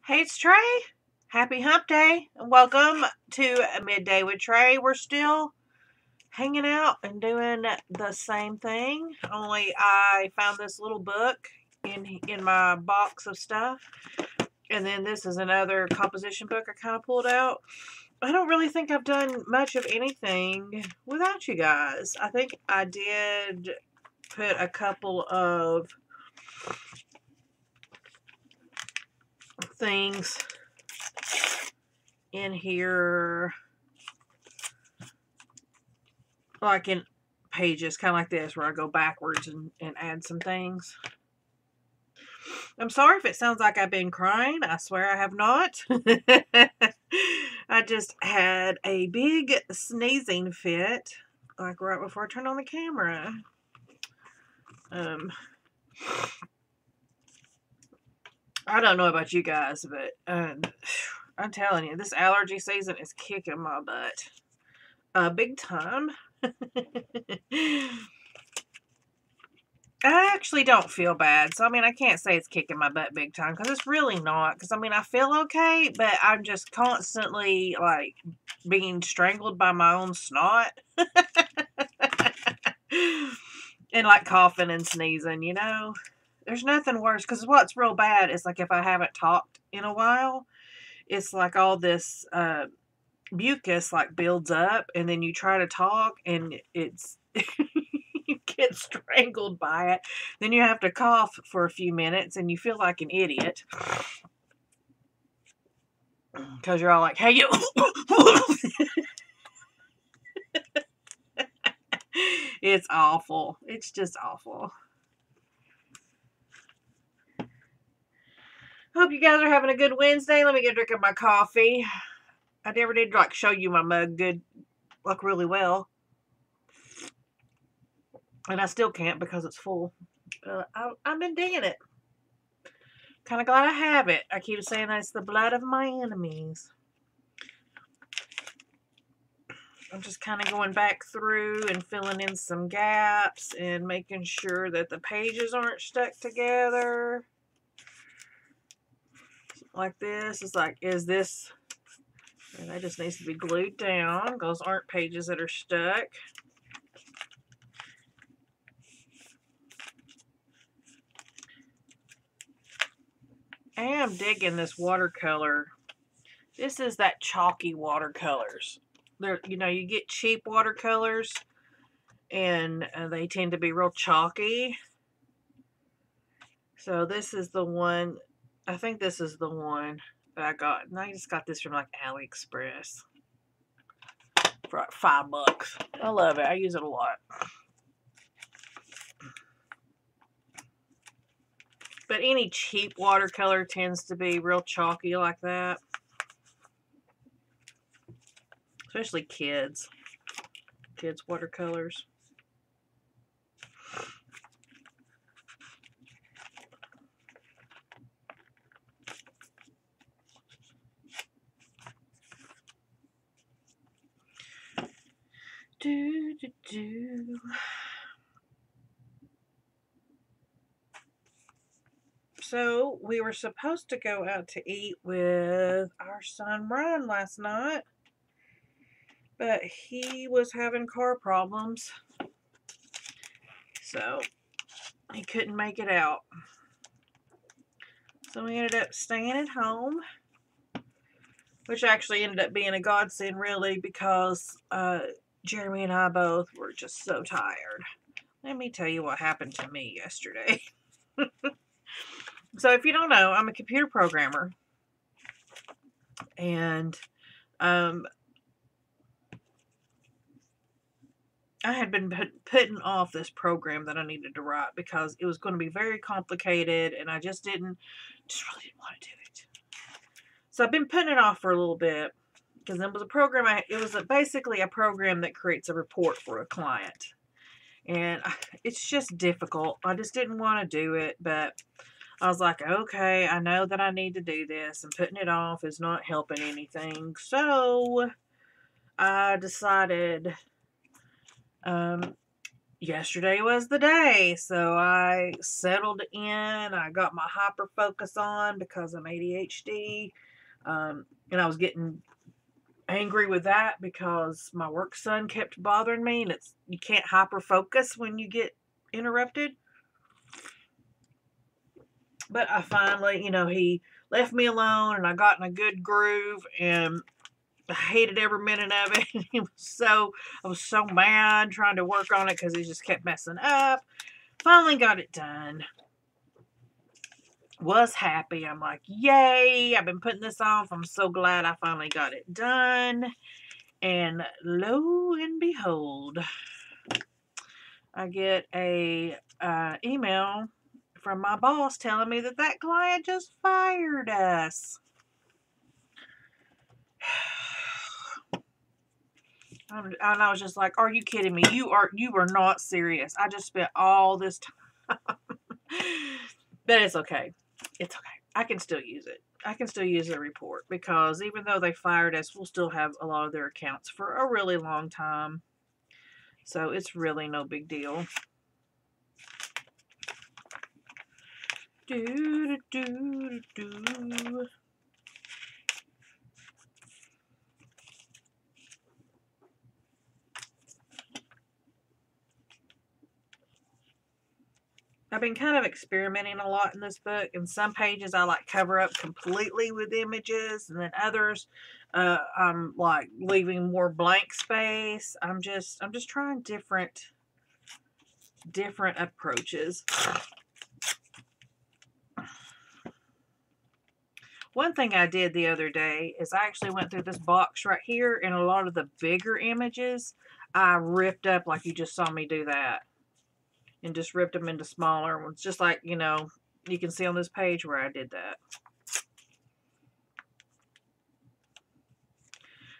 Hey, it's Trey. Happy Hump Day. And welcome to Midday with Trey. We're still hanging out and doing the same thing, only I found this little book in my box of stuff. And then this is another composition book I kind of pulled out. I don't really think I've done much of anything without you guys. I think I did put a couple of things in here, like in pages, kind of like this, where I go backwards and add some things. I'm sorry if it sounds like I've been crying. I swear I have not. I just had a big sneezing fit, like right before I turned on the camera. I don't know about you guys, but I'm telling you, this allergy season is kicking my butt. Big time. I actually don't feel bad. So, I mean, I can't say it's kicking my butt big time because it's really not. Because, I mean, I feel okay, but I'm just constantly, like, being strangled by my own snot. And, like, coughing and sneezing, you know? There's nothing worse. Because what's real bad is, like, if I haven't talked in a while, it's like all this mucus, like, builds up. And then you try to talk, and it's... you get strangled by it. Then you have to cough for a few minutes and you feel like an idiot. Because you're all like, hey, you. It's awful. It's just awful. Hope you guys are having a good Wednesday. Let me get a drink of my coffee. I never did, like, show you my mug good, like, really well. And I still can't because it's full. I've been digging it. Kind of glad I have it. I keep saying that's the blood of my enemies. I'm just kind of going back through and filling in some gaps and making sure that the pages aren't stuck together. Like this. It's like, is this... And that just needs to be glued down. Those aren't pages that are stuck. I am digging this watercolor. This is that chalky watercolors. They're, you know, you get cheap watercolors and they tend to be real chalky. So this is the one, I think this is the one that I got. And I just got this from like AliExpress for like $5. I love it. I use it a lot. But any cheap watercolor tends to be real chalky like that. Especially kids. Kids' watercolors. So, we were supposed to go out to eat with our son Ryan last night, but he was having car problems, so he couldn't make it out. So we ended up staying at home, which actually ended up being a godsend, really, because Jeremy and I both were just so tired. Let me tell you what happened to me yesterday. So if you don't know, I'm a computer programmer. And I had been putting off this program that I needed to write because it was going to be very complicated and I just really didn't want to do it. So I've been putting it off for a little bit because it was a program, it was basically a program that creates a report for a client. And it's just difficult. I just didn't want to do it, but I was like, okay, I know that I need to do this, and putting it off is not helping anything. So I decided yesterday was the day. So I settled in. I got my hyper focus on because I'm ADHD. And I was getting angry with that because my work son kept bothering me, and you can't hyper focus when you get interrupted. But I finally, he left me alone, and I got in a good groove, and I hated every minute of it. I was so mad trying to work on it because he just kept messing up. Finally got it done. Was happy. I'm like, yay, I've been putting this off. I'm so glad I finally got it done. And lo and behold, I get a email from my boss telling me that client just fired us. And I was just like, are you kidding me? You are not serious. I just spent all this time. But it's okay. It's okay. I can still use it. I can still use the report because even though they fired us, we'll still have a lot of their accounts for a really long time. So it's really no big deal. Do, do, do, do. I've been kind of experimenting a lot in this book. In some pages, I like cover up completely with images, and then others, I'm like leaving more blank space. I'm just trying different approaches. One thing I did the other day is I actually went through this box right here, and a lot of the bigger images I ripped up like you just saw me do that. And just ripped them into smaller ones. Just like, you can see on this page where I did that.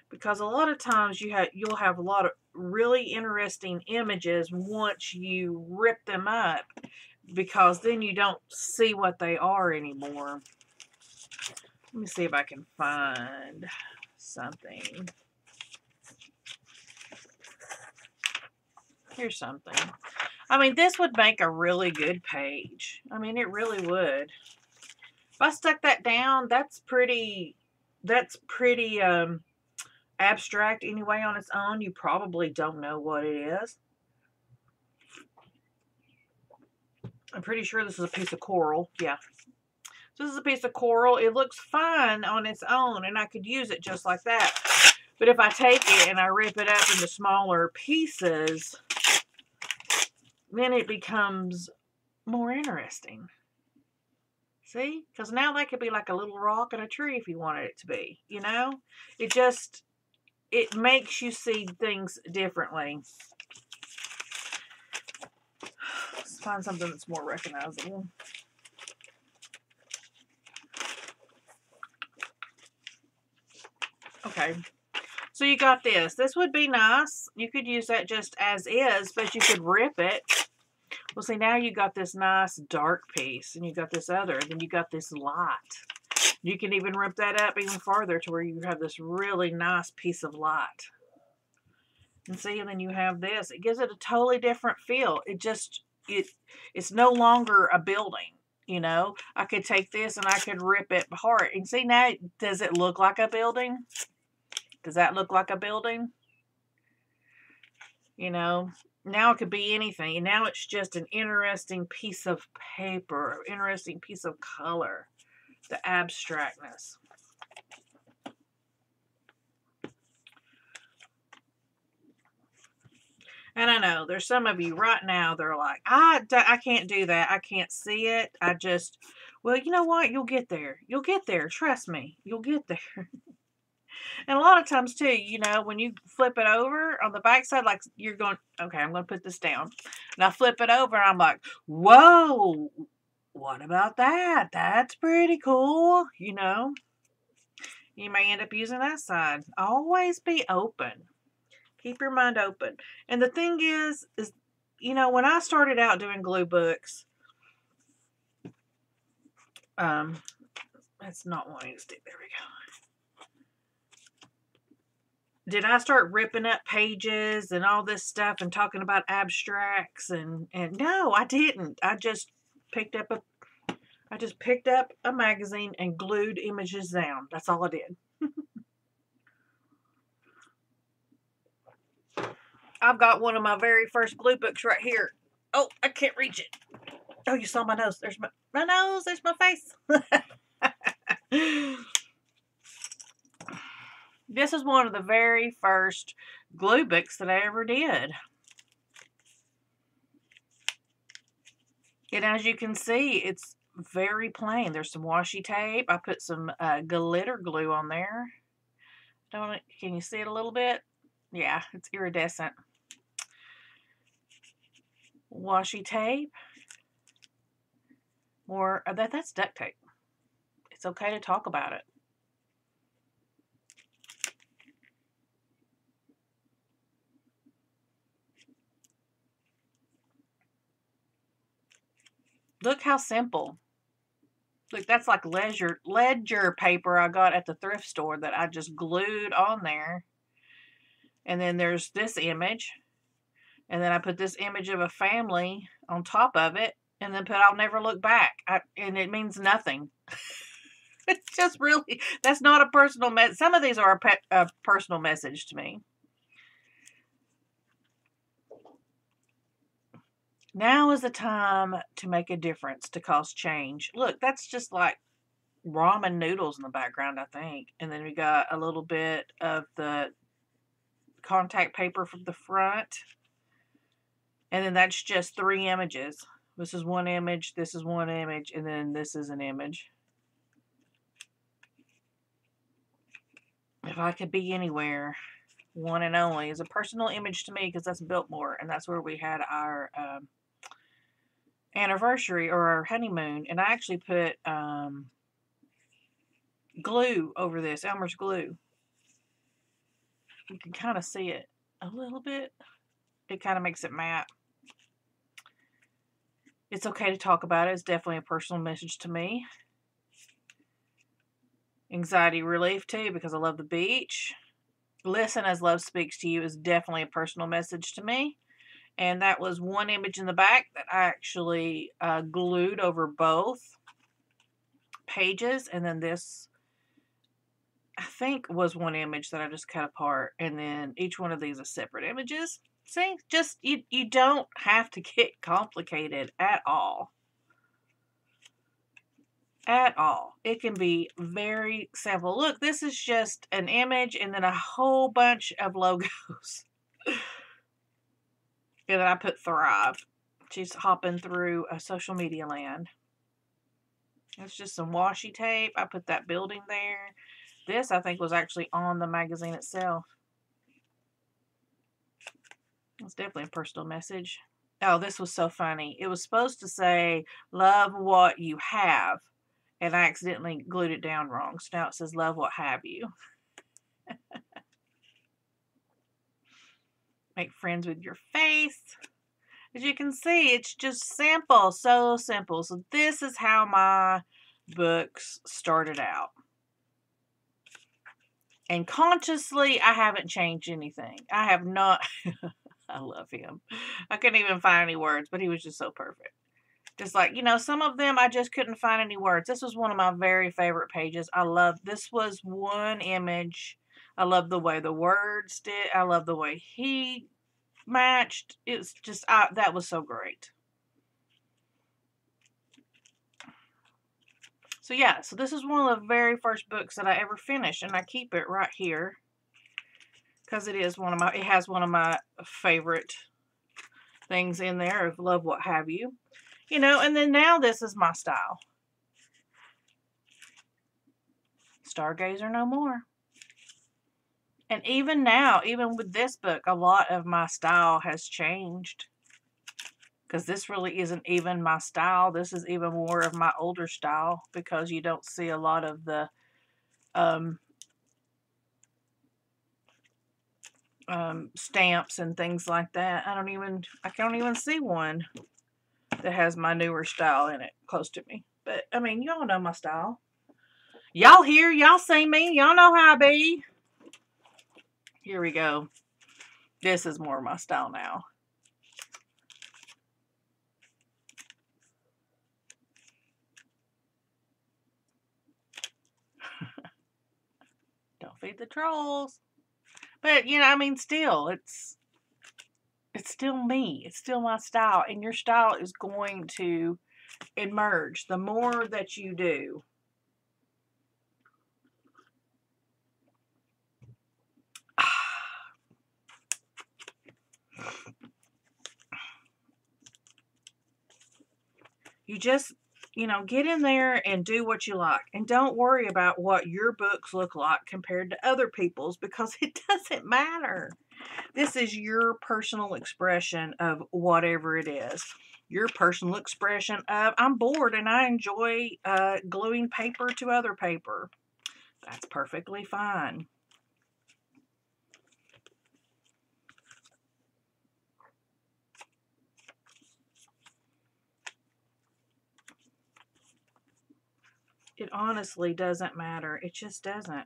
Because a lot of times you'll have a lot of really interesting images once you rip them up. Because then you don't see what they are anymore. Let me see if I can find something. Here's something. I mean, this would make a really good page. I mean, it really would. If I stuck that down, that's pretty abstract anyway on its own. You probably don't know what it is. I'm pretty sure this is a piece of coral. Yeah. So this is a piece of coral. It looks fine on its own, and I could use it just like that. But if I take it and I rip it up into smaller pieces, then it becomes more interesting. See? Because now that could be like a little rock and a tree if you wanted it to be. It makes you see things differently. Let's find something that's more recognizable. Okay. So you got this. This would be nice. You could use that just as is, but you could rip it. Well, see, now you got this nice dark piece, and you got this other, and then you got this light. You can even rip that up even farther to where you have this really nice piece of light. And see, and then you have this. It gives it a totally different feel. It's no longer a building. I could take this and I could rip it apart. And see, now, does it look like a building? Does that look like a building? Now it could be anything. And now it's just an interesting piece of paper, interesting piece of color. The abstractness. And I know there's some of you right now, they're like, I can't do that. I can't see it. Well, you know what? You'll get there. You'll get there. Trust me. You'll get there. And a lot of times, too, when you flip it over on the back side, like you're going, okay, I'm going to put this down. And I flip it over, and I'm like, whoa, what about that? That's pretty cool, You may end up using that side. Always be open. Keep your mind open. And the thing is when I started out doing glue books, that's not wanting to stick. There we go. did I start ripping up pages and all this stuff and talking about abstracts and no, I didn't. I just picked up a magazine and glued images down. That's all I did. I've got one of my very first glue books right here. Oh, I can't reach it. Oh, you saw my nose. There's my nose. There's my face. This is one of the very first glue books that I ever did. And as you can see, it's very plain. There's some washi tape. I put some glitter glue on there. Can you see it a little bit? Yeah, it's iridescent. Washi tape. More that's duct tape. It's okay to talk about it. Look how simple. Look, that's like ledger paper I got at the thrift store that I just glued on there. And then there's this image. And then I put this image of a family on top of it. And then put I'll never look back. And it means nothing. It's just really, that's not a personal message. Some of these are a personal message to me. Now is the time to make a difference, to cause change. Look, that's just like ramen noodles in the background, I think. And then we got a little bit of the contact paper from the front. And then that's just 3 images. This is one image, this is one image, and then this is an image. If I could be anywhere, one and only is a personal image to me, because that's Biltmore, and that's where we had our anniversary or our honeymoon. And I actually put glue over this, Elmer's glue. You can kind of see it a little bit. It kind of makes it matte. It's okay to talk about it. It's definitely a personal message to me. Anxiety relief too, because I love the beach. Listen as love speaks to you is definitely a personal message to me. And that was one image in the back that I actually glued over both pages. And then this, I think, was one image that I just cut apart. And then each one of these is separate images. See, just, you don't have to get complicated at all. At all. It can be very simple. Look, this is just an image and then a whole bunch of logos. And then I put Thrive. She's hopping through a social media land. It's just some washi tape. I put that building there. This, I think, was actually on the magazine itself. It's definitely a personal message. Oh, this was so funny. It was supposed to say, love what you have. And I accidentally glued it down wrong. So now it says, love what have you. Make friends with your face. As you can see, it's just simple. So simple. So this is how my books started out. And consciously, I haven't changed anything. I have not. I love him. I couldn't even find any words, but he was just so perfect. Just like, you know, some of them I just couldn't find any words. This was one of my very favorite pages. I love, this was one image. I love the way the words did. I love the way he matched. It's just, that was so great. So yeah, so this is one of the very first books that I ever finished, and I keep it right here because it is one of my, it has one of my favorite things in there of love what have you. You know, and then now this is my style. Stargazer no more. And even now, even with this book, a lot of my style has changed. Because this really isn't even my style. This is even more of my older style. Because you don't see a lot of the stamps and things like that. I can't even see one that has my newer style in it close to me. But, I mean, y'all know my style. Y'all hear, y'all see me, y'all know how I be. Here we go. This is more my style now. Don't feed the trolls. But, you know, I mean, still, it's still me. It's still my style. And your style is going to emerge the more that you do. You just, you know, get in there and do what you like. And don't worry about what your books look like compared to other people's, because it doesn't matter. This is your personal expression of whatever it is. Your personal expression of, I'm bored and I enjoy gluing paper to other paper. That's perfectly fine. It honestly doesn't matter. It just doesn't.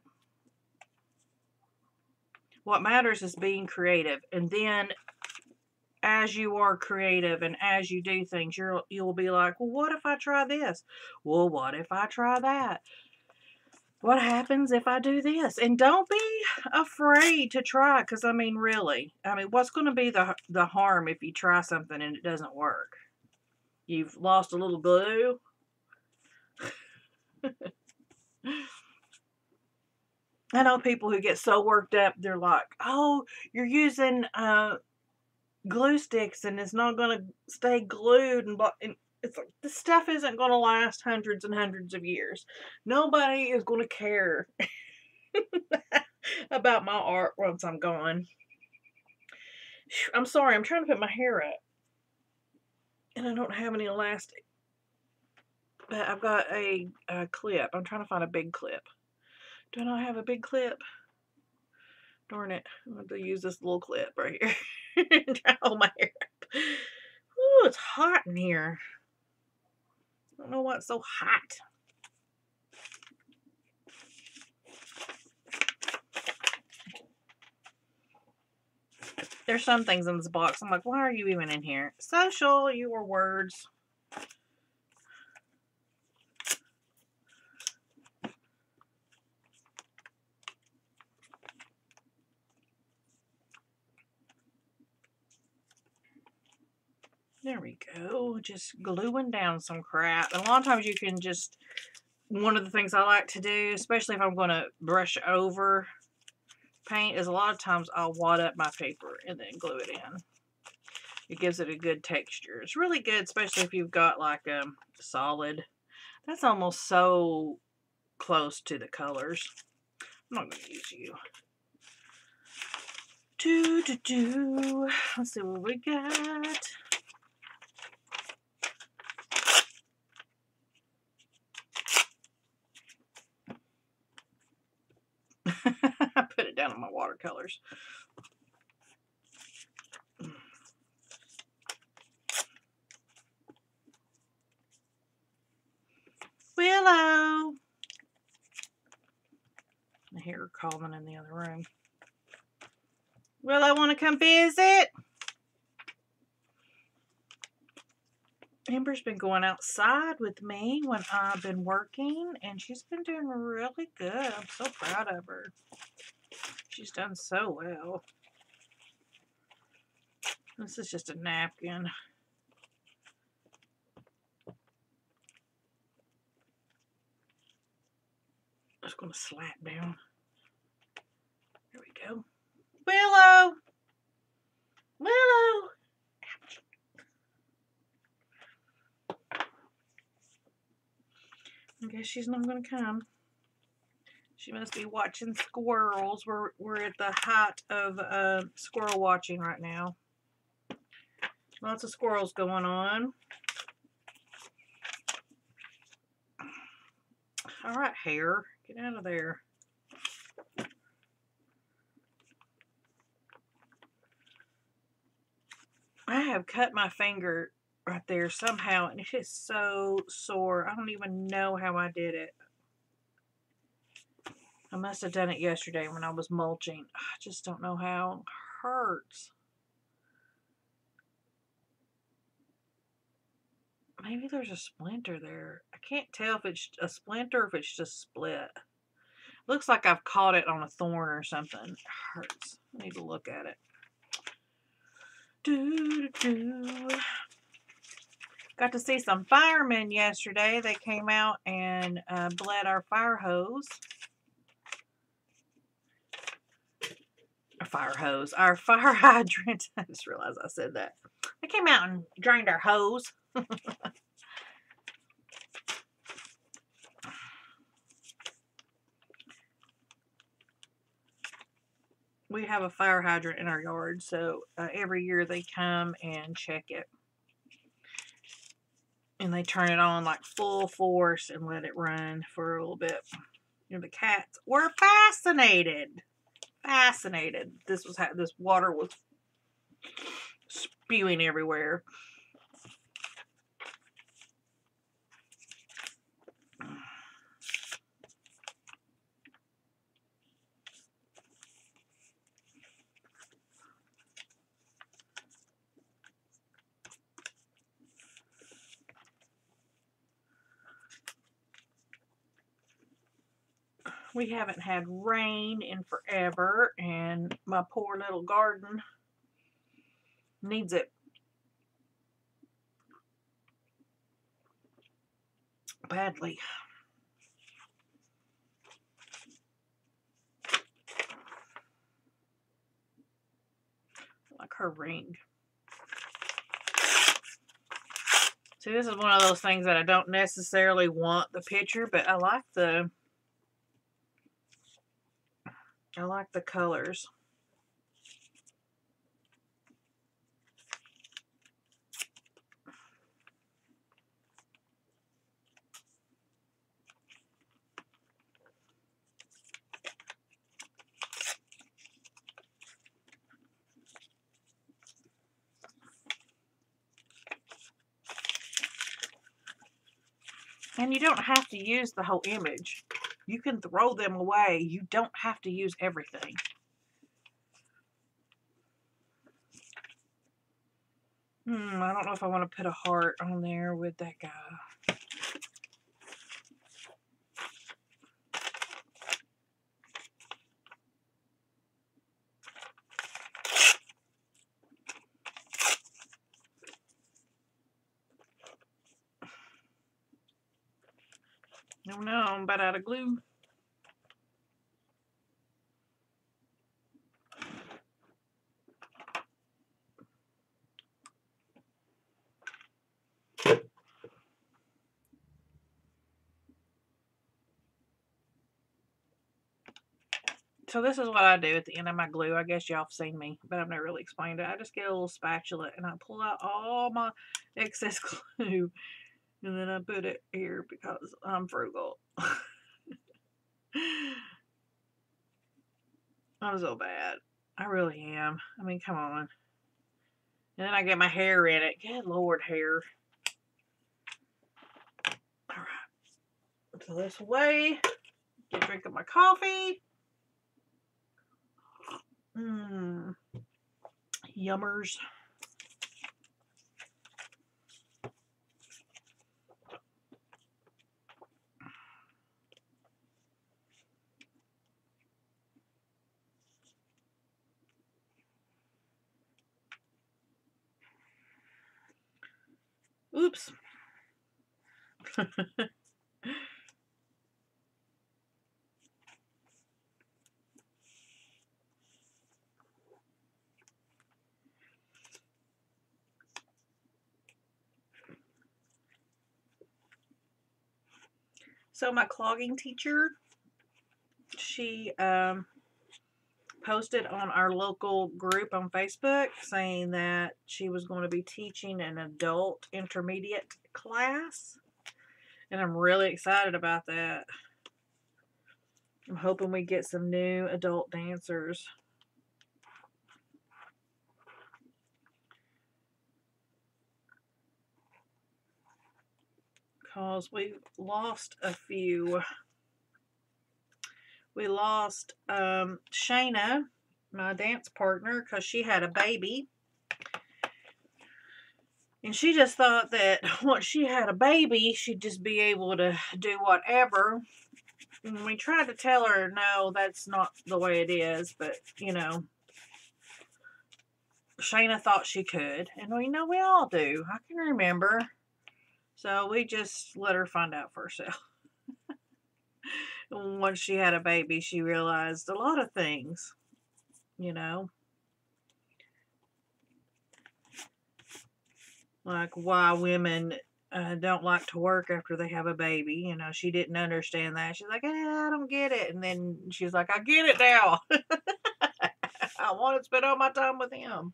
What matters is being creative. And then as you are creative and as you do things, you'll be like, well, what if I try this? Well, what if I try that? What happens if I do this? And don't be afraid to try, because, I mean, really, I mean, what's going to be the harm if you try something and it doesn't work? You've lost a little glue. I know people who get so worked up, they're like, oh, you're using glue sticks and it's not going to stay glued. And it's like, this stuff isn't going to last hundreds and hundreds of years. Nobody is going to care about my art once I'm gone. I'm sorry, I'm trying to put my hair up. And I don't have any elastic. But I've got a clip. I'm trying to find a big clip. Do I not have a big clip? Darn it. I'm going to use this little clip right here. And try to hold my hair up. Ooh, it's hot in here. I don't know why it's so hot. There's some things in this box. I'm like, why are you even in here? Social, your words. There we go. Just gluing down some crap. And a lot of times you can just, one of the things I like to do, especially if I'm going to brush over paint, is a lot of times I'll wad up my paper and then glue it in. It gives it a good texture. It's really good, especially if you've got like a solid. That's almost so close to the colors. I'm not going to use you. Let's see what we got. I put it down on my watercolors. Willow. I hear her calling in the other room. Willow, want to come visit? Amber's been going outside with me when I've been working, and she's been doing really good. I'm so proud of her. She's done so well. This is just a napkin. Just going to slap down. There we go. Willow! Willow! Ouch. I guess she's not going to come. She must be watching squirrels. We're at the height of squirrel watching right now. Lots of squirrels going on. All right, hair. Get out of there. I have cut my finger right there somehow, and it is so sore. I don't even know how I did it. I must have done it yesterday when I was mulching. I just don't know how. It hurts. Maybe there's a splinter there. I can't tell if it's a splinter or if it's just split. Looks like I've caught it on a thorn or something. It hurts. I need to look at it. Got to see some firemen yesterday. They came out and bled our fire hose. Our fire hydrant. I just realized I said that. They came out and drained our hose. We have a fire hydrant in our yard, so every year they come and check it. And they turn it on like full force and let it run for a little bit. You know, the cats were fascinated. This water was spewing everywhere. We haven't had rain in forever, and my poor little garden needs it badly. Like her ring. See, this is one of those things that I don't necessarily want the picture, but I like the colors. And you don't have to use the whole image. You can throw them away. You don't have to use everything. I don't know if I want to put a heart on there with that guy. Oh no, I'm about out of glue. So this is what I do at the end of my glue. I guess y'all have seen me, but I've never really explained it. I just get a little spatula and I pull out all my excess glue and then I put it here because I'm frugal. I'm so bad. I really am. I mean, come on. And then I get my hair in it. Good Lord, hair. Alright. So this way. Get a drink of my coffee. Yummers. Oops. So my clogging teacher, she posted on our local group on Facebook saying that she was going to be teaching an adult intermediate class. And I'm really excited about that. I'm hoping we get some new adult dancers. Because we've lost a few. We lost Shayna, my dance partner, because she had a baby. And she just thought that once she had a baby, she'd just be able to do whatever. And we tried to tell her, no, that's not the way it is. But, you know, Shayna thought she could. And we know we all do. I can remember. So we just let her find out for herself. Once she had a baby, she realized a lot of things, you know. Like why women don't like to work after they have a baby. You know, she didn't understand that. She's like, I don't get it. And then she's like, I get it now. I want to spend all my time with him.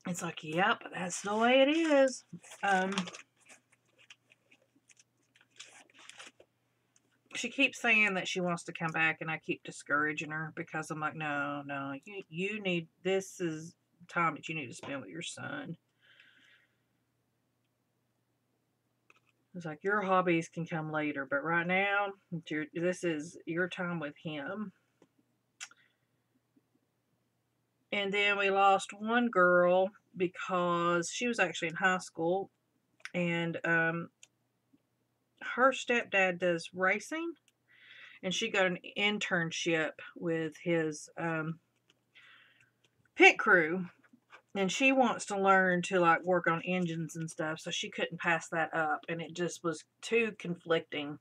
It's like, yep, that's the way it is. She keeps saying that she wants to come back, and I keep discouraging her because I'm like, no, you need, this is time that you need to spend with your son. It's like your hobbies can come later, but right now, this is your time with him. And then we lost one girl because she was actually in high school, and her stepdad does racing, and she got an internship with his pit crew, and she wants to learn to like work on engines and stuff, so she couldn't pass that up, and it just was too conflicting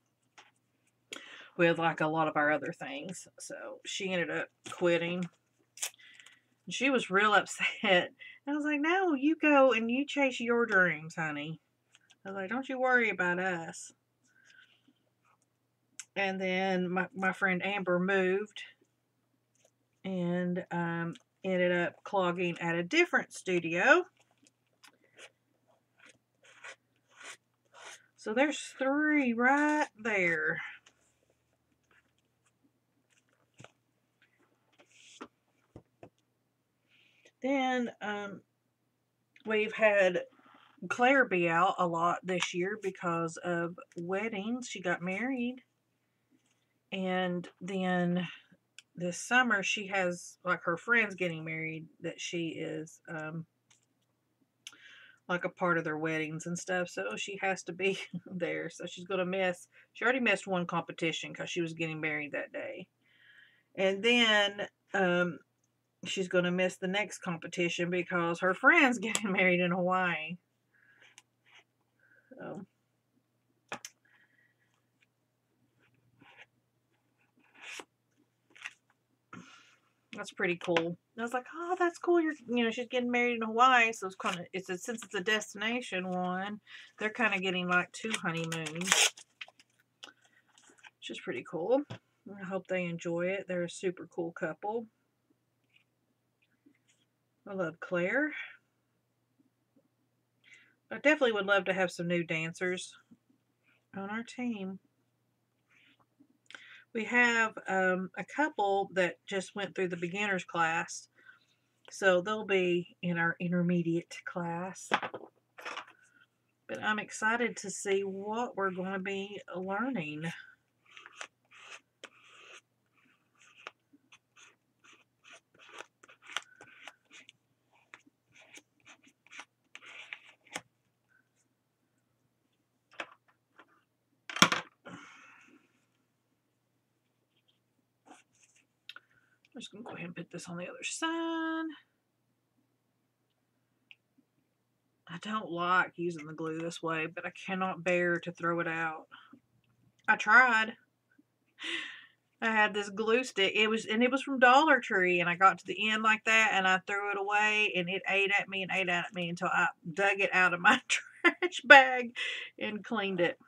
with like a lot of our other things, so she ended up quitting. She was real upset. I was like, no, you go and you chase your dreams, honey. I was like, don't you worry about us. And then my friend Amber moved and ended up clogging at a different studio. So there's 3 right there. Then we've had Claire be out a lot this year because of weddings. She got married. And then this summer she has like her friends getting married that she is like a part of their weddings and stuff, so she has to be there. So she's gonna miss, she already missed one competition because she was getting married that day, and then she's gonna miss the next competition because her friend's getting married in Hawaii. So that's pretty cool. I was like, oh, that's cool. She's getting married in Hawaii, so since it's a destination one, they're kind of getting like 2 honeymoons, which is pretty cool. I hope they enjoy it. They're a super cool couple. I love Claire. I definitely would love to have some new dancers on our team. We have a couple that just went through the beginner's class, so they'll be in our intermediate class. But I'm excited to see what we're going to be learning. I'm just going to go ahead and put this on the other side. I don't like using the glue this way, but I cannot bear to throw it out. I tried. I had this glue stick. It was from Dollar Tree, and I got to the end like that, and I threw it away, and it ate at me until I dug it out of my trash bag and cleaned it.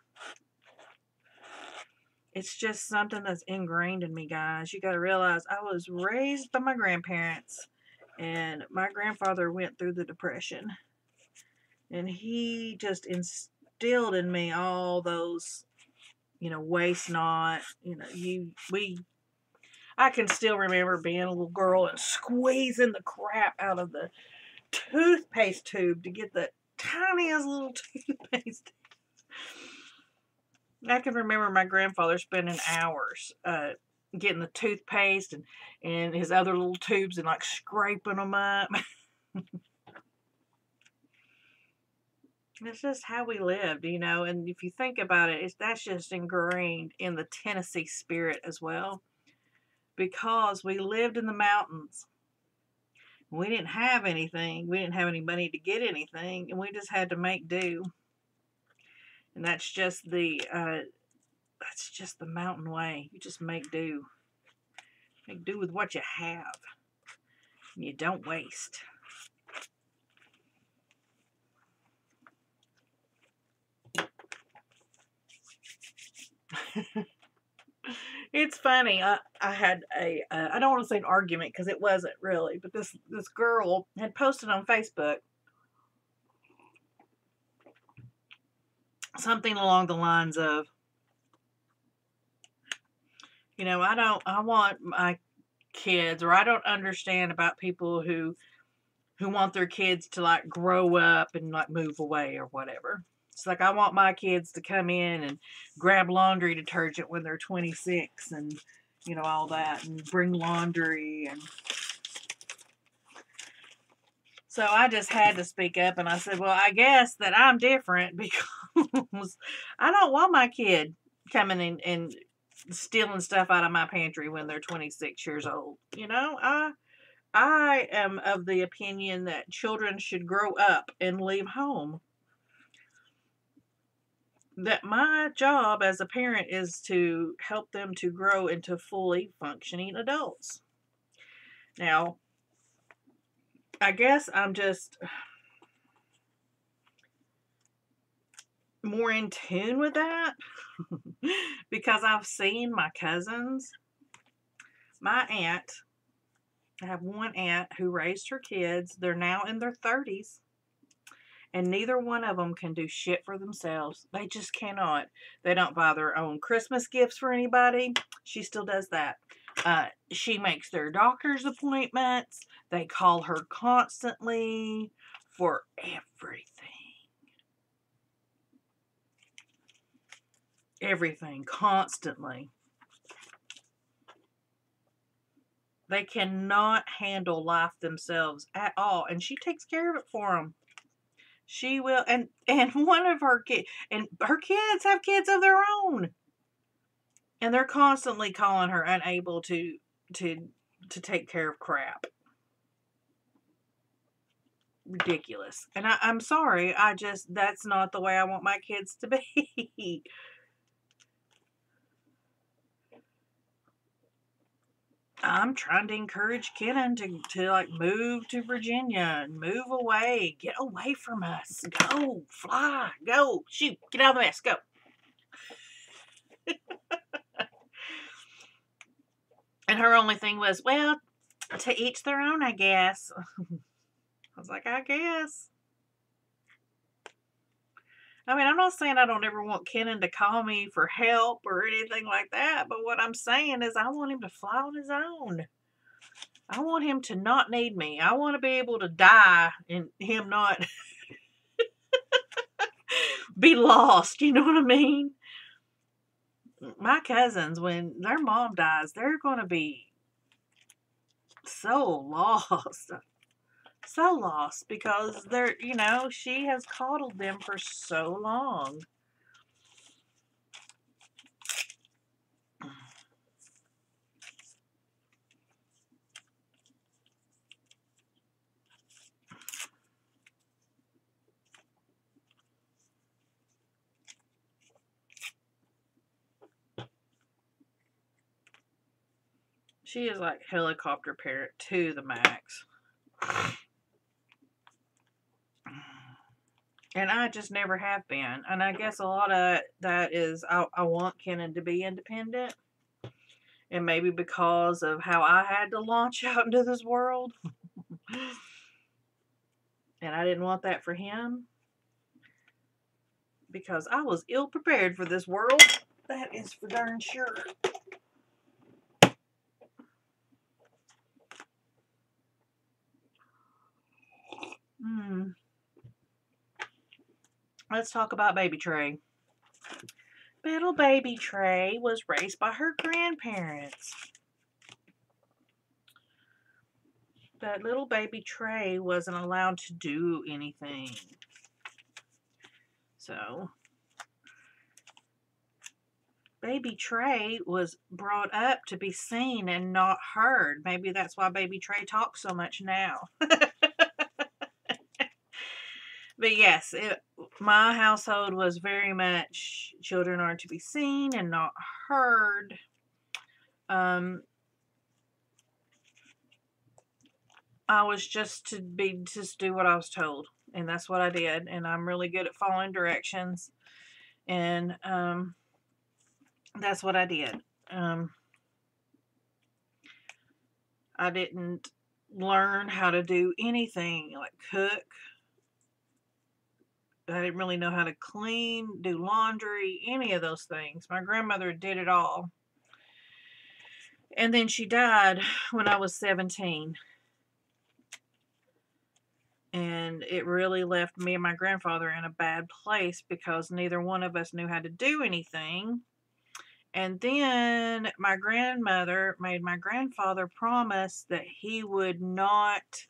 It's just something that's ingrained in me, guys. You got to realize I was raised by my grandparents, and my grandfather went through the Depression, and he just instilled in me all those, waste not, I can still remember being a little girl and squeezing the crap out of the toothpaste tube to get the tiniest little toothpaste. I can remember my grandfather spending hours getting the toothpaste and his other little tubes and like scraping them up. It's just how we lived, you know, and if you think about it, that's just ingrained in the Tennessee spirit as well, because we lived in the mountains. We didn't have anything. We didn't have any money to get anything, and we just had to make do. And that's just the mountain way. You just make do. Make do with what you have. And you don't waste. It's funny. I had I don't want to say an argument because it wasn't really, but this girl had posted on Facebook something along the lines of, you know, I want my kids, or I don't understand about people who want their kids to like grow up and like move away or whatever. It's like I want my kids to come in and grab laundry detergent when they're 26 and, you know, all that, and bring laundry. And so I just had to speak up, and I said, well, I guess that I'm different because I don't want my kid coming in and stealing stuff out of my pantry when they're 26 years old. You know, I am of the opinion that children should grow up and leave home. That my job as a parent is to help them to grow into fully functioning adults. Now, I guess I'm just more in tune with that because I've seen my cousins, my aunt. I have one aunt who raised her kids. They're now in their 30s. And neither one of them can do shit for themselves. They just cannot. They don't buy their own Christmas gifts for anybody. She still does that. She makes their doctor's appointments. They call her constantly for everything. Everything, constantly. They cannot handle life themselves at all. And she takes care of it for them. She will, and one of her kids, and her kids have kids of their own, and they're constantly calling her unable to take care of crap. Ridiculous. And I'm sorry, that's not the way I want my kids to be. I'm trying to encourage Kenan to like move to Virginia and move away. Get away from us. Go. Fly. Go. Shoot. Get out of the mess. Go. And her only thing was, well, to each their own, I guess. I was like, I guess. I mean, I'm not saying I don't ever want Kenan to call me for help or anything like that, but what I'm saying is I want him to fly on his own. I want him to not need me. I want to be able to die and him not be lost. You know what I mean? My cousins, when their mom dies, they're going to be so lost. So lost because they're, you know, she has coddled them for so long. She is like helicopter parent to the max. And I just never have been. And I guess a lot of that is I want Kenan to be independent. And maybe because of how I had to launch out into this world. And I didn't want that for him. Because I was ill prepared for this world. That is for darn sure. Let's talk about Baby Trey. little baby Trey was raised by her grandparents. That little baby Trey wasn't allowed to do anything. So, baby Trey was brought up to be seen and not heard. Maybe that's why baby Trey talks so much now. But yes, my household was very much children are to be seen and not heard. I was just to do what I was told, and that's what I did. And I'm really good at following directions, and that's what I did. I didn't learn how to do anything like cook. I didn't really know how to clean, do laundry, any of those things. My grandmother did it all. And then she died when I was 17. And it really left me and my grandfather in a bad place because neither one of us knew how to do anything. And then my grandmother made my grandfather promise that he would not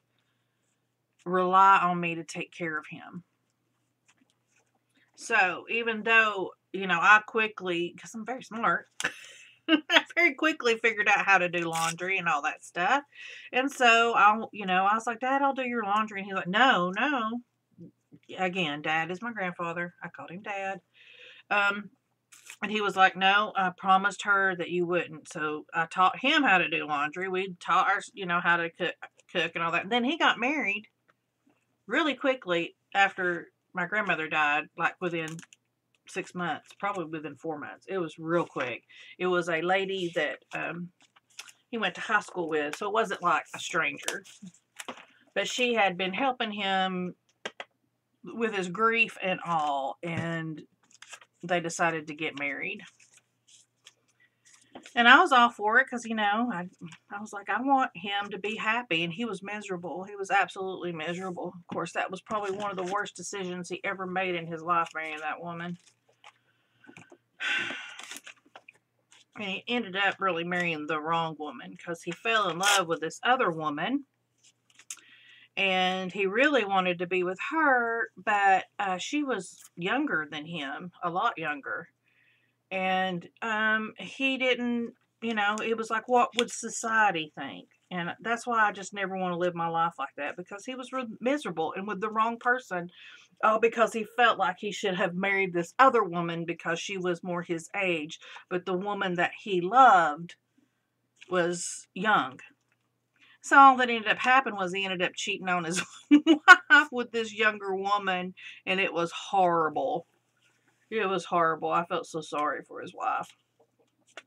rely on me to take care of him. So even though, I quickly, because I'm very smart, I very quickly figured out how to do laundry and all that stuff. And so I was like, Dad, I'll do your laundry. And he's like, no. Again, Dad is my grandfather. I called him Dad. And he was like, no, I promised her that you wouldn't. So I taught him how to do laundry. We taught our, how to cook and all that. And then he got married really quickly after my grandmother died, like within 6 months, probably within 4 months. It was real quick. It was a lady that he went to high school with, so it wasn't like a stranger. But she had been helping him with his grief and all, and they decided to get married. And I was all for it because, I was like, I want him to be happy. And he was miserable. He was absolutely miserable. Of course, that was probably one of the worst decisions he ever made in his life, marrying that woman. And he ended up really marrying the wrong woman because he fell in love with this other woman. And he really wanted to be with her, but she was younger than him, a lot younger. And he didn't, it was like, what would society think? And that's why I just never want to live my life like that, because he was miserable and with the wrong person. Because he felt like he should have married this other woman because she was more his age. But the woman that he loved was young. So all that ended up happening was he ended up cheating on his wife with this younger woman. And it was horrible. It was horrible. I felt so sorry for his wife.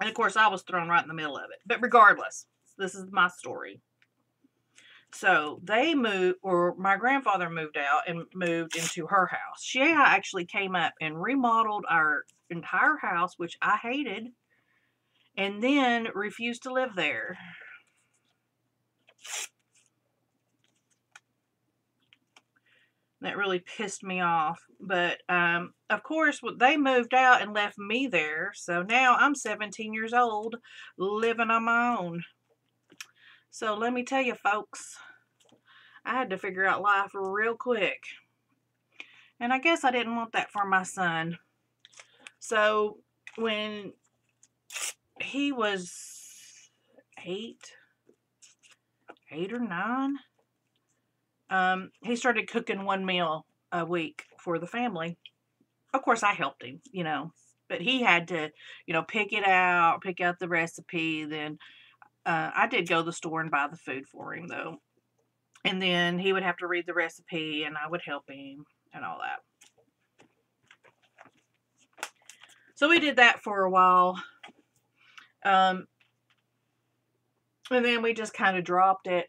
And of course, I was thrown right in the middle of it. But regardless, this is my story. So they moved, or my grandfather moved out and moved into her house. She actually came up and remodeled our entire house, which I hated, and then refused to live there. That really pissed me off. But, of course, they moved out and left me there. So now I'm 17 years old, living on my own. So let me tell you, folks, I had to figure out life real quick. And I guess I didn't want that for my son. So when he was 8 or 9, he started cooking one meal a week for the family. Of course, I helped him, but he had to, pick out the recipe. Then I did go to the store and buy the food for him, though. And then he would have to read the recipe, and I would help him and all that. So we did that for a while. And then we just kind of dropped it.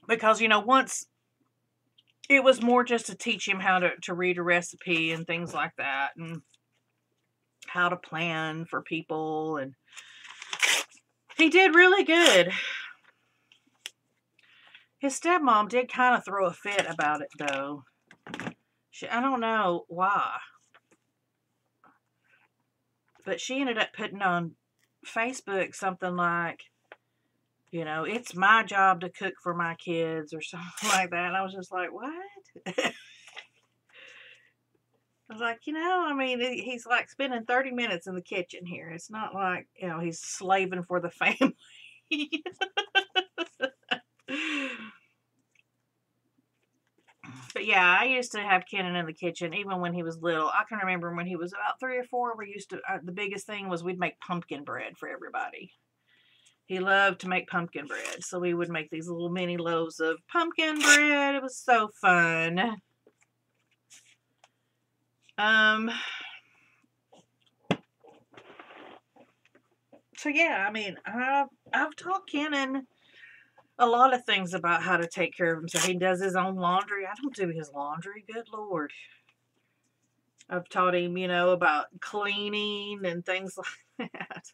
Because, once it was more just to teach him how to read a recipe and things like that. And how to plan for people. And he did really good. His stepmom did kind of throw a fit about it, though. I don't know why, but she ended up putting on Facebook something like, you know, it's my job to cook for my kids or something like that. And I was just like, what? I was like, you know, I mean, he's like spending 30 minutes in the kitchen here. It's not like, you know, he's slaving for the family. But yeah, I used to have Kenan in the kitchen even when he was little. I can remember when he was about 3 or 4, we used to, the biggest thing was we'd make pumpkin bread for everybody. He loved to make pumpkin bread. So we would make these little mini loaves of pumpkin bread. It was so fun. So yeah, I mean, I've taught Kenan a lot of things about how to take care of himself. He does his own laundry. I don't do his laundry. Good Lord. I've taught him, you know, about cleaning and things like that.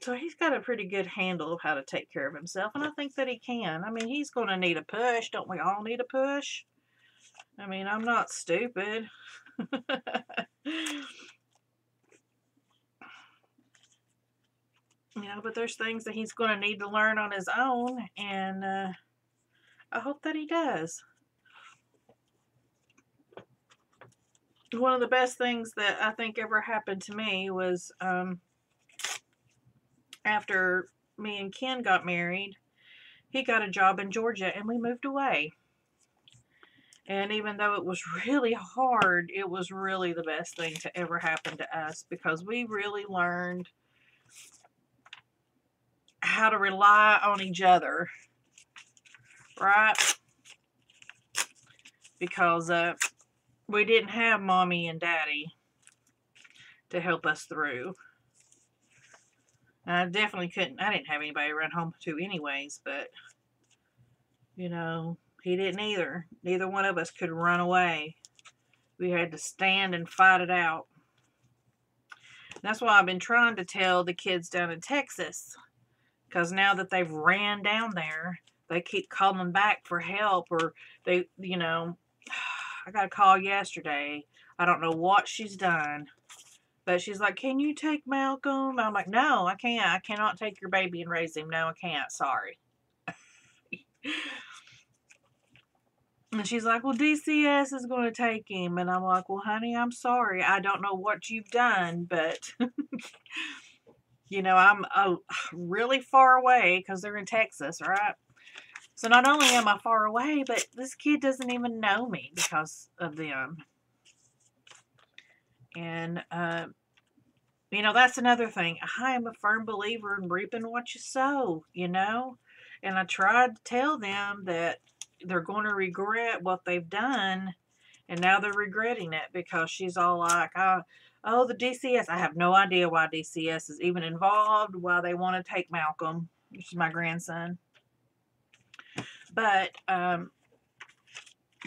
So he's got a pretty good handle of how to take care of himself, and I think that he can. I mean, he's going to need a push. Don't we all need a push? I mean, I'm not stupid. You know, but there's things that he's going to need to learn on his own, and I hope that he does. One of the best things that I think ever happened to me was after me and Ken got married, he got a job in Georgia, and we moved away. And even though it was really hard, it was really the best thing to ever happen to us, because we really learned how to rely on each other, right? Because we didn't have mommy and daddy to help us through. And I definitely couldn't, I didn't have anybody to run home to anyways, but, you know, he didn't either. Neither one of us could run away. We had to stand and fight it out. That's why I've been trying to tell the kids down in Texas, because now that they've ran down there, they keep calling back for help, or they, you know, I got a call yesterday. I don't know what she's done, but she's like, can you take Malcolm? I'm like, no, I can't. I cannot take your baby and raise him. No, I can't. Sorry. And she's like, well, DCS is going to take him. And I'm like, well, honey, I'm sorry. I don't know what you've done, but, you know, I'm really far away because they're in Texas, right? So not only am I far away, but this kid doesn't even know me because of them. And, you know, that's another thing. I am a firm believer in reaping what you sow, you know? And I tried to tell them that they're going to regret what they've done, and now they're regretting it, because she's all like, oh, the DCS. I have no idea why DCS is even involved, why they want to take Malcolm, which is my grandson. But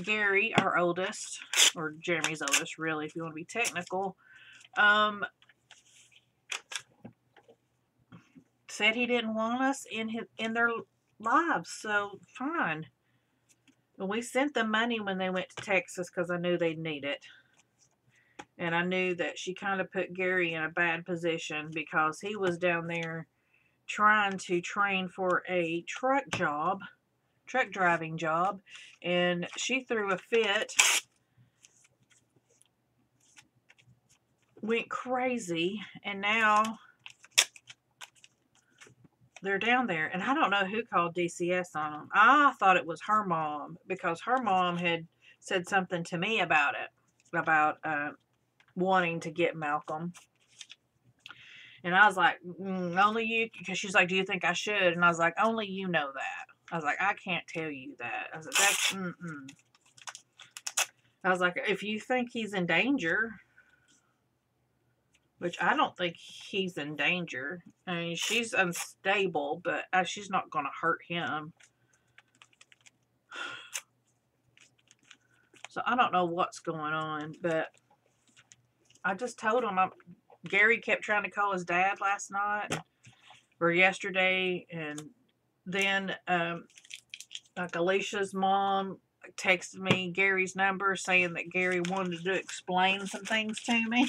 Gary, our oldest, or Jeremy's oldest, really, if you want to be technical, said he didn't want us in their lives. So fine. And we sent them money when they went to Texas because I knew they'd need it. And I knew that she kind of put Gary in a bad position because he was down there trying to train for a truck driving job. And she threw a fit, went crazy, and now they're down there. And I don't know who called DCS on them. I thought it was her mom, because her mom had said something to me about it, about wanting to get Malcolm. And I was like, only you, because she's like, do you think I should? And I was like, only you know that. I was like, I can't tell you that. I was like, that's, I was like, if you think he's in danger, which I don't think he's in danger. I mean, she's unstable, but she's not going to hurt him. So I don't know what's going on, but I just told him, Gary kept trying to call his dad last night or yesterday, and then Like Alicia's mom texted me Gary's number saying that Gary wanted to explain some things to me.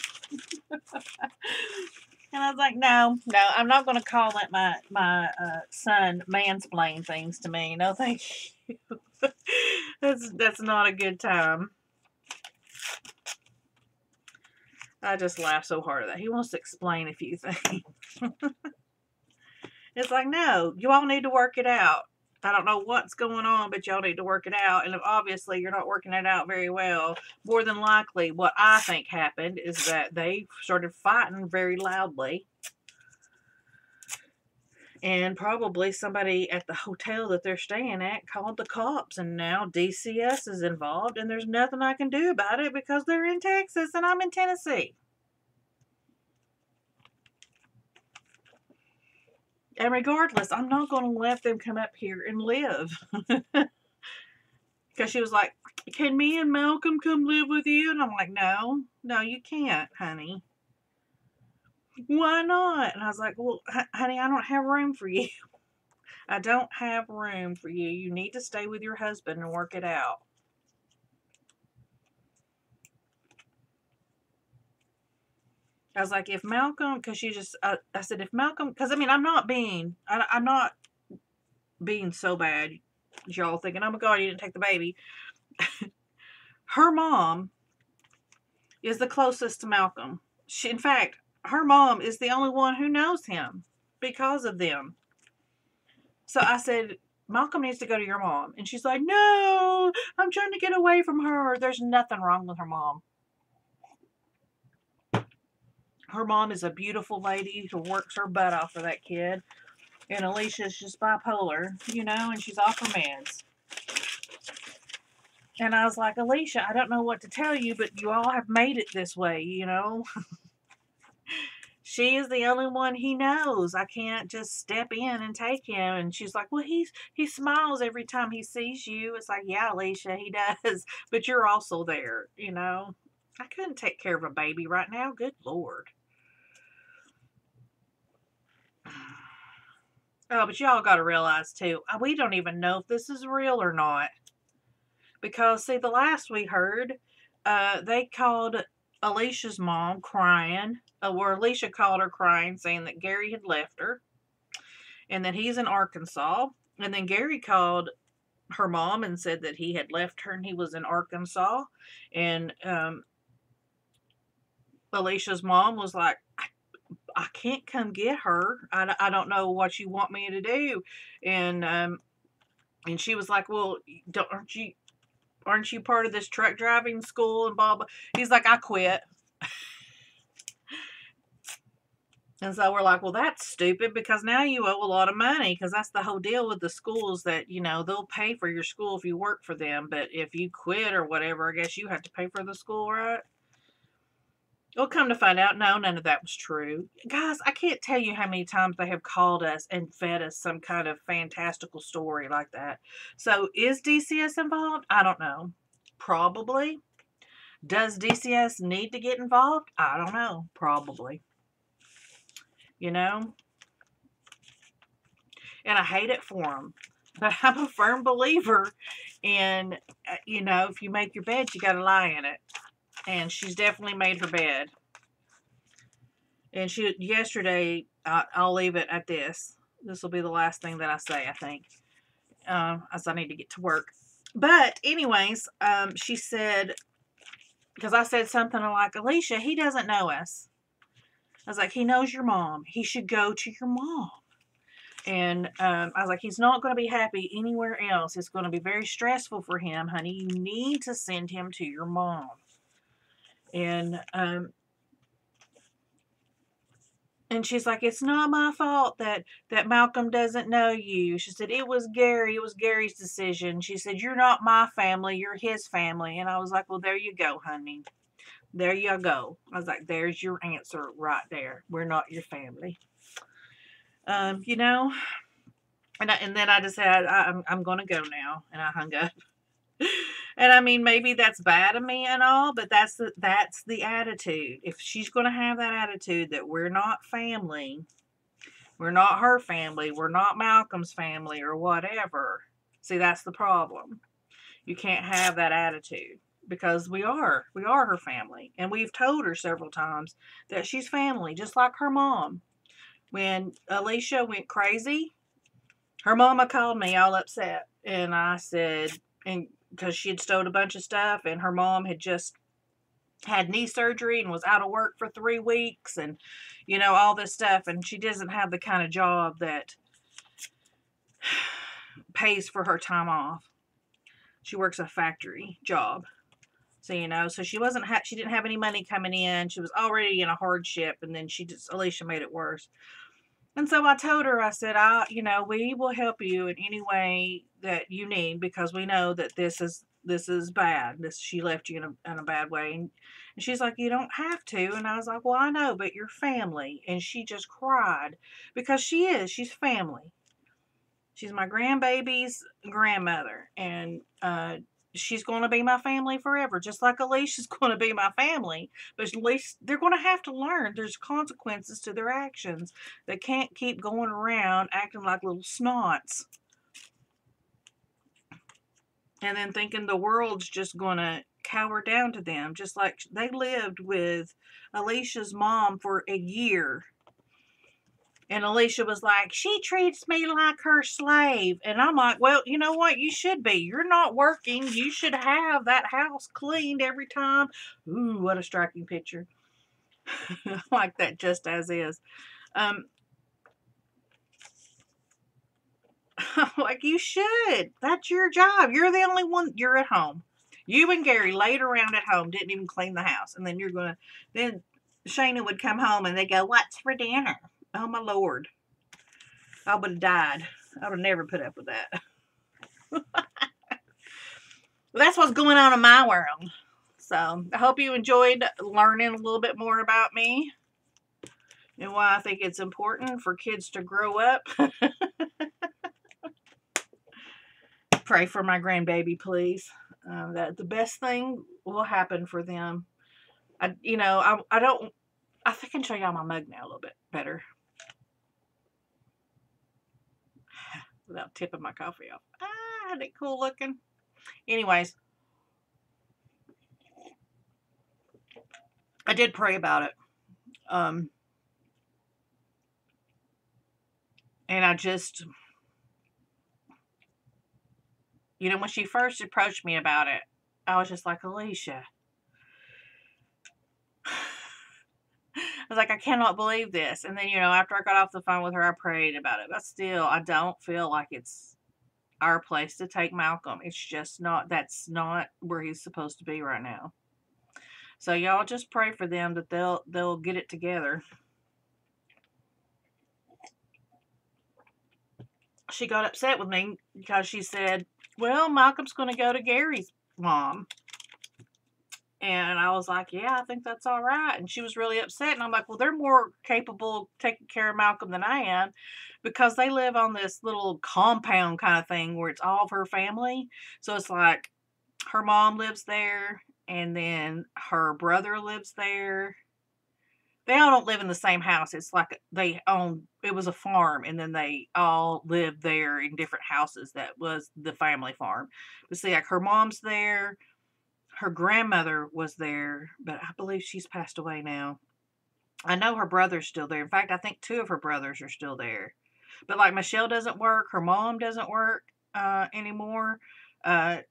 And I was like, no, I'm not going to call it my son mansplain things to me. No, thank you. That's not a good time. I just laugh so hard at that. He wants to explain a few things. It's like, no, you all need to work it out. I don't know what's going on, but y'all need to work it out. And if obviously you're not working it out very well, more than likely what I think happened is that they started fighting very loudly. And probably somebody at the hotel that they're staying at called the cops. And now DCS is involved. And there's nothing I can do about it because they're in Texas and I'm in Tennessee. And regardless, I'm not going to let them come up here and live. Because she was like, can me and Malcolm come live with you? And I'm like, no, you can't, honey. Why not? And I was like, well, honey, I don't have room for you. I don't have room for you. You need to stay with your husband and work it out. I was like, if Malcolm, because she just, I said, if Malcolm, because I mean, I'm not being so bad. Y'all thinking, oh my God, you didn't take the baby. Her mom is the closest to Malcolm. In fact, her mom is the only one who knows him because of them. So I said, Malcolm needs to go to your mom. And she's like, no, I'm trying to get away from her. There's nothing wrong with her mom. Her mom is a beautiful lady who works her butt off for that kid. And Alicia's just bipolar, and she's off her meds. And I was like, Alicia, I don't know what to tell you, but you all have made it this way, She is the only one he knows. I can't just step in and take him. And she's like, well, he smiles every time he sees you. It's like, yeah, Alicia, he does. But you're also there, I couldn't take care of a baby right now. Good Lord. Oh, but y'all got to realize, too, we don't even know if this is real or not. Because, see, the last we heard, they called Alicia's mom crying, or Alicia called her crying, saying that Gary had left her, and that he's in Arkansas. And then Gary called her mom and said that he had left her and he was in Arkansas. And Alicia's mom was like, I can't come get her. I don't know what you want me to do. And she was like, well, aren't you part of this truck driving school and blah, blah. He's like, I quit. And so we're like, well, that's stupid because now you owe a lot of money because that's the whole deal with the schools that, they'll pay for your school if you work for them. But if you quit or whatever, I guess you have to pay for the school, right? We'll come to find out, no, none of that was true. Guys, I can't tell you how many times they have called us and fed us some kind of fantastical story like that. So is DCS involved? I don't know. Probably. Does DCS need to get involved? I don't know. Probably. And I hate it for them. But I'm a firm believer in, if you make your bed, you got to lie in it. And she's definitely made her bed. And yesterday, I'll leave it at this. This will be the last thing that I say, I think. As I need to get to work. But anyways, she said, because I said something like, Alicia, he doesn't know us. I was like, he knows your mom. He should go to your mom. And I was like, he's not going to be happy anywhere else. It's going to be very stressful for him, honey. You need to send him to your mom. And she's like, it's not my fault that Malcolm doesn't know you. She said, it was Gary. It was Gary's decision. She said, you're not my family. You're his family. And I was like, well, there you go, honey. There you go. I was like, there's your answer right there. We're not your family. And then I just said, I'm going to go now. And I hung up. And I mean, maybe that's bad of me and all, but that's the attitude. If she's going to have that attitude that we're not family, we're not her family, we're not Malcolm's family or whatever, See, that's the problem. You can't have that attitude because we are her family. And we've told her several times that she's family, just like her mom. When Alicia went crazy, her mama called me all upset. And I said, and because she had stowed a bunch of stuff and her mom had just had knee surgery and was out of work for 3 weeks and, you know, all this stuff. And she doesn't have the kind of job that pays for her time off. She works a factory job. So, you know, so she didn't have any money coming in. She was already in a hardship, and then Alicia made it worse. And so I told her, I said, you know, we will help you in any way that you need because we know that this is bad. She left you in a bad way. And she's like, you don't have to. And I was like, well, I know, but you're family. And she just cried because she's family. She's my grandbaby's grandmother, and she's going to be my family forever, just like Alicia's going to be my family. But at least they're going to have to learn there's consequences to their actions. They can't keep going around acting like little snots and then thinking the world's just going to cower down to them, just like they lived with Alicia's mom for a year. And Alicia was like, she treats me like her slave. And I'm like, well, you know what? You should be. You're not working. You should have that house cleaned every time. Ooh, what a striking picture. I like that just as is. Like, you should. That's your job. You're the only one. You're at home. You and Gary laid around at home, didn't even clean the house. And then then Shana would come home and they go, what's for dinner? Oh, my Lord. I would have died. I would have never put up with that. Well, that's what's going on in my world. So, I hope you enjoyed learning a little bit more about me and why I think it's important for kids to grow up. Pray for my grandbaby, please. That the best thing will happen for them. I think I can show y'all my mug now a little bit better. Without tipping my coffee off. Isn't it cool looking? Anyways, I did pray about it. And I just, when she first approached me about it, I was just like, Alicia. I was like, I cannot believe this. And then, after I got off the phone with her, I prayed about it. But still, I don't feel like it's our place to take Malcolm. It's just not, that's not where he's supposed to be right now. So y'all just pray for them that they'll get it together. She got upset with me because she said, well, Malcolm's going to go to Gary's mom. And I was like, yeah, I think that's all right. And she was really upset. And I'm like, well, they're more capable of taking care of Malcolm than I am because they live on this little compound kind of thing where it's all of her family. So it's like her mom lives there and then her brother lives there. They all don't live in the same house. It's like it was a farm and then they all lived there in different houses. That was the family farm. But see, like her mom's there. Her grandmother was there, but I believe she's passed away now. I know her brother's still there. In fact, I think 2 of her brothers are still there. But like Michelle doesn't work. Her mom doesn't work anymore. And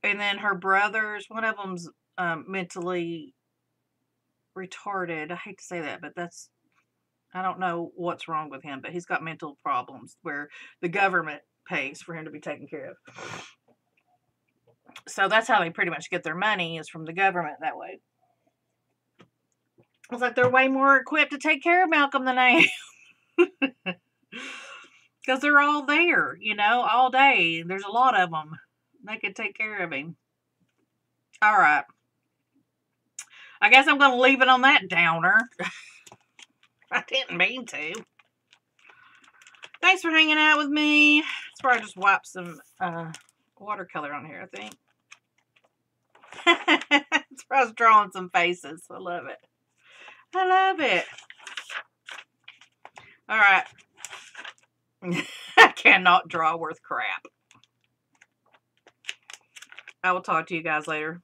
then her brothers, one of them's mentally retarded. I hate to say that, but I don't know what's wrong with him, but he's got mental problems where the government pays for him to be taken care of. So that's how they pretty much get their money, is from the government that way. It's like they're way more equipped to take care of Malcolm than I am. Because they're all there, all day. There's a lot of them. They could take care of him. All right. I guess I'm going to leave it on that downer. I didn't mean to. Thanks for hanging out with me. That's where I just wiped some watercolor on here, I think. That's where I was drawing some faces. I love it. I love it. All right. I cannot draw worth crap. I will talk to you guys later.